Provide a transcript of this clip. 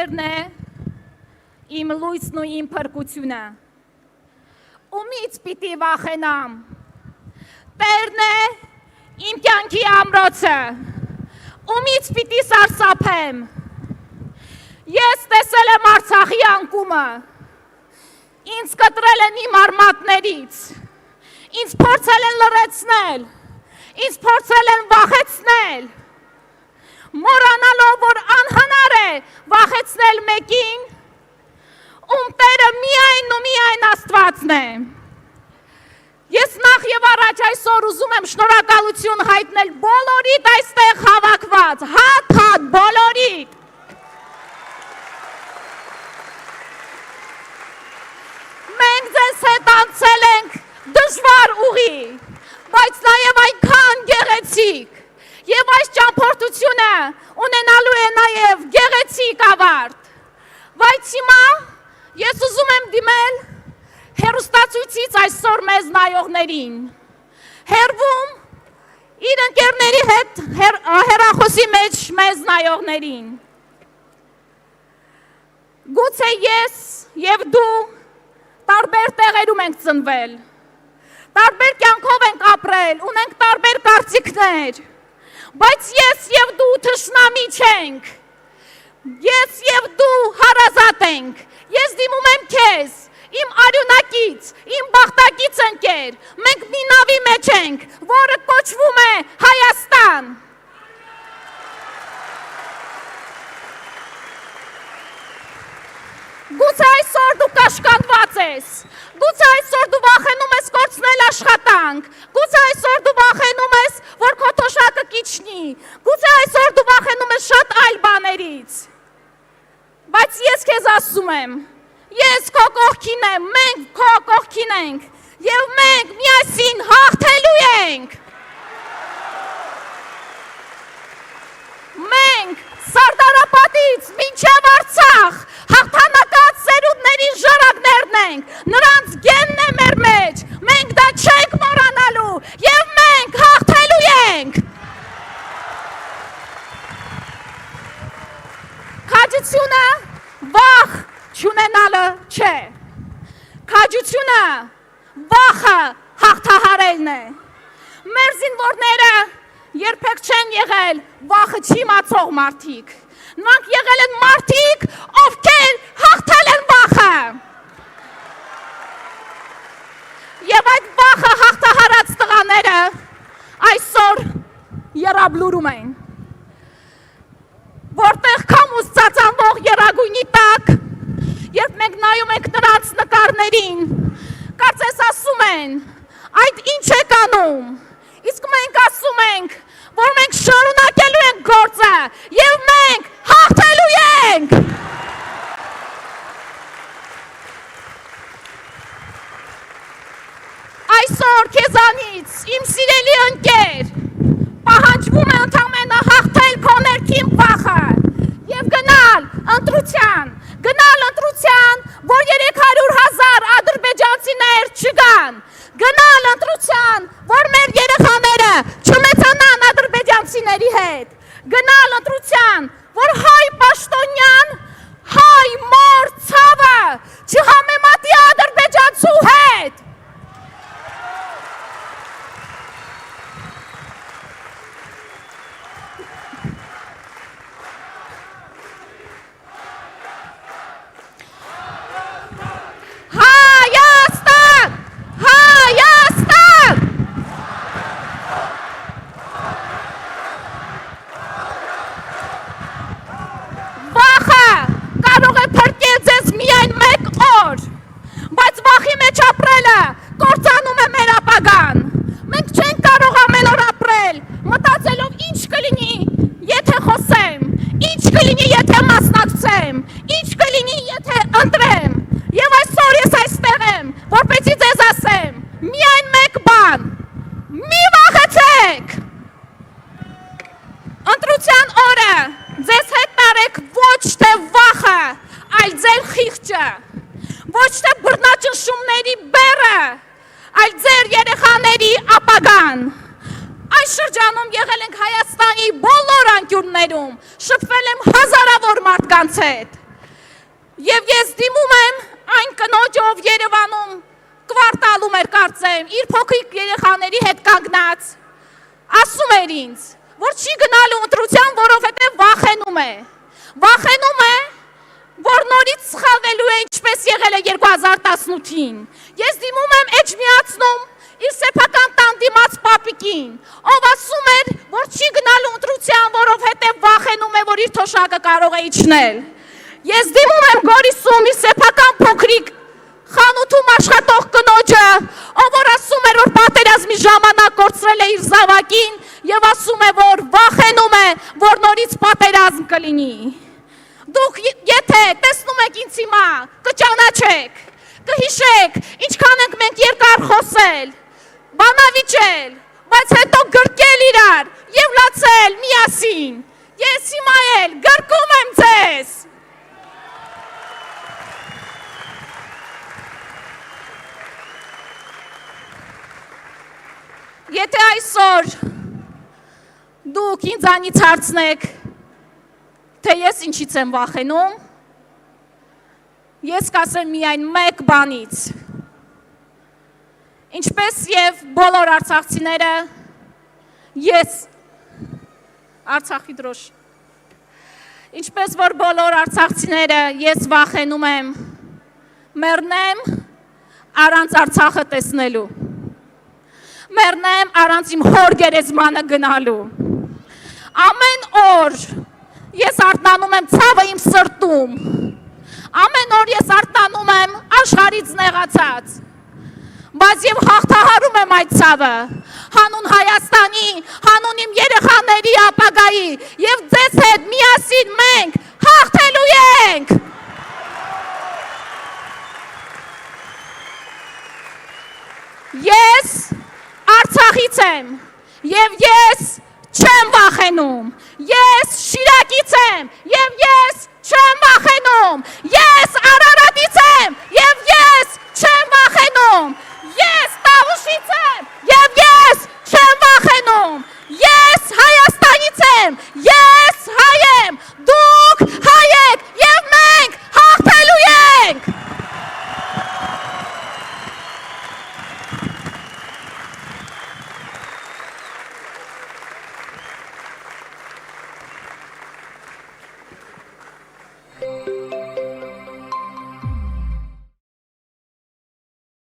Տերն է իմ լույսն ու իմ փրկությունը։ Ումից պիտի վախենամ։ Տերն է իմ կյանքի ամրոցը։ Ումից պիտի սարսափեմ։ Ես տեսել եմ Արցախի անկումը։ Ինձ կտրել են իմ արմատներից։ Ինձ փորձել են լռեցնել։ Ինձ փորձել են վախեցնել։ Մոռանալով, որ անհնար է վախեցնել մեկին, ում Տերը միայն ու միայն Աստվածն է։ Ես նախ եւ առաջ այսօր ուզում եմ շնորհակալություն հայտնել բոլորիդ այստեղ հավաքված, հատ բոլորիդ։ Մենք ձեզ հետ անցել ենք դժվար ուղի, բայց նաև այնքան գեղեցիկ, եւ այս ճամփորդությունը ունենալու է նաև գեղեցիկ ավարտ։ Բայց հիմա ես ուզում եմ դիմել հեռուստացույցից այսօր մեզ նայողներին, հեռվում իր ընկերների հետ հեռախոսի մեջ մեզ նայողներին։ Գուցե ես եւ դու տարբեր տեղերում ենք ծնվել, տարբեր կյանքով ենք ապրել, ունենք տարբեր կարծիքներ, բայց ես եւ դու թշնամի չենք, ես եւ դու հարազատ ենք, ես դիմում եմ քեզ, իմ արյունակից, իմ բախտակից ընկեր, մենք մի նավի մեջ ենք, որը կոչվում է Հայաստան։ Գուցե այսօր դու կաշկանդված ես, գուցե այսօր դու վախենում ես կորցնել աշխատանք, գուցե այսօր դու վախենում ես, որ քո թոշակը կիջնի, գուցե այսօր դու վախենում ես շատ այլ բաներից։ Բայց ես քեզ ասում եմ, ես քո կողքին եմ, մենք քո կողքին ենք, եւ մենք միասին հաղթելու ենք։ Մենք Սարդարապատից մինչև Արցախ հաղթանակած սերունդների ժառանգներն ենք, նրանց գենն է մեր մեջ, մենք դա չենք մոռանալու եւ մենք հաղթելու ենք։ Քաջությունը վախ չունենալը չէ, քաջությունը վախը հաղթահարելն է։ Մեր զինվորները երբեք չեն եղել վախը չիմացող մարդիկ, նրանք եղել են մարդիկ, ովքեր հաղթել են վախը։ Եվ այդ վախը հաղթահարած տղաները այսօր եռաբլուրում են, որտեղ քամուց ծածանվող եռագույնի տակ, երբ մենք նայում ենք նրանց նկարներին, կարծես ասում են, այդ ինչ եք անում, իսկ մենք ասում ենք, որ մենք շարունակելու ենք գործը եւ մենք հաղթելու ենք։ Այսօր քեզանից, իմ սիրելի ընկեր, պահանջվում է ընդամենը հաղթել քո ներքին վախը եւ գնալ ընտրության, որ 300,000 ադրբեջանցիներ չգան, գնալ ընտրության, որ մեր երեխաները չմեծանան ադրբեջանցիների հետ, գնալ ընտրության, որ հայ պաշտոնյան, հայ մոր ցավը չհամեմատի ադրբեջանցու հետ։ Ոչ թե բռնաճնշումների բեռը, այլ ձեր երեխաների ապագան։ Այս շրջանում եղել ենք Հայաստանի բոլոր անկյուններում, շփվել եմ հազարավոր մարդկանց հետ, Եվ ես դիմում եմ այն կնոջը, ով Երևանում կվարտալում էր կարծեմ, իր փոքրիկ երեխաների հետ կանգնած, ասում էր ինձ, որ չի գնալու ընտրության, որովհետև վախենում է, որ նորից սխալվելու է, ինչպես եղել է 2018-ին։ Ես դիմում եմ էջմիածնում իր սեփական տան դիմաց պապիկին, ով ասում էր, որ չի գնալու ընտրության, որովհետև վախենում է, որ իր թոշակը կարող է իջնել։ Ես դիմում եմ Գորիսում իր սեփական փոքրիկ խանութում աշխատող կնոջը, ով որ ասում էր, որ պատերազմի ժամանակ կորցրել է իր զավակին եւ ասում է, որ վախենում է, որ նորից պատերազմ կլինի։ Դուք եթե տեսնում եք ինձ հիմա, կճանաչեք, կհիշեք, ինչքան ենք մենք երկար խոսել, բանավիճել, բայց հետո գրկել իրար եւ լացել միասին։ Ես հիմա էլ գրկում եմ ձեզ։ Եթե այսօր դուք ինձանից հարցնեք, թե ես ինչից եմ վախենում, ես կասեմ միայն մեկ բանից։ Ինչպես եւ բոլոր արցախցիները, ես Արցախի դրոշ։ Ինչպես որ բոլոր արցախցիները, ես վախենում եմ մեռնեմ առանց Արցախը տեսնելու։ Մեռնեմ առանց իմ հոր գերեզմանը գնալու։ Ամեն օր ես արթնանում եմ ցավը իմ սրտում։ Ամեն օր ես արթնանում եմ աշխարհից նեղացած։ Բայց եւ հաղթահարում եմ այդ ցավը։ Հանուն Հայաստանի, հանուն իմ երեխաների ապագայի եւ ձեզ հետ միասին մենք հաղթելու ենք։ Ես Արցախից եմ եւ ես չեմ վախենում, ես Շիրակից եմ եւ ես չեմ վախենում, ես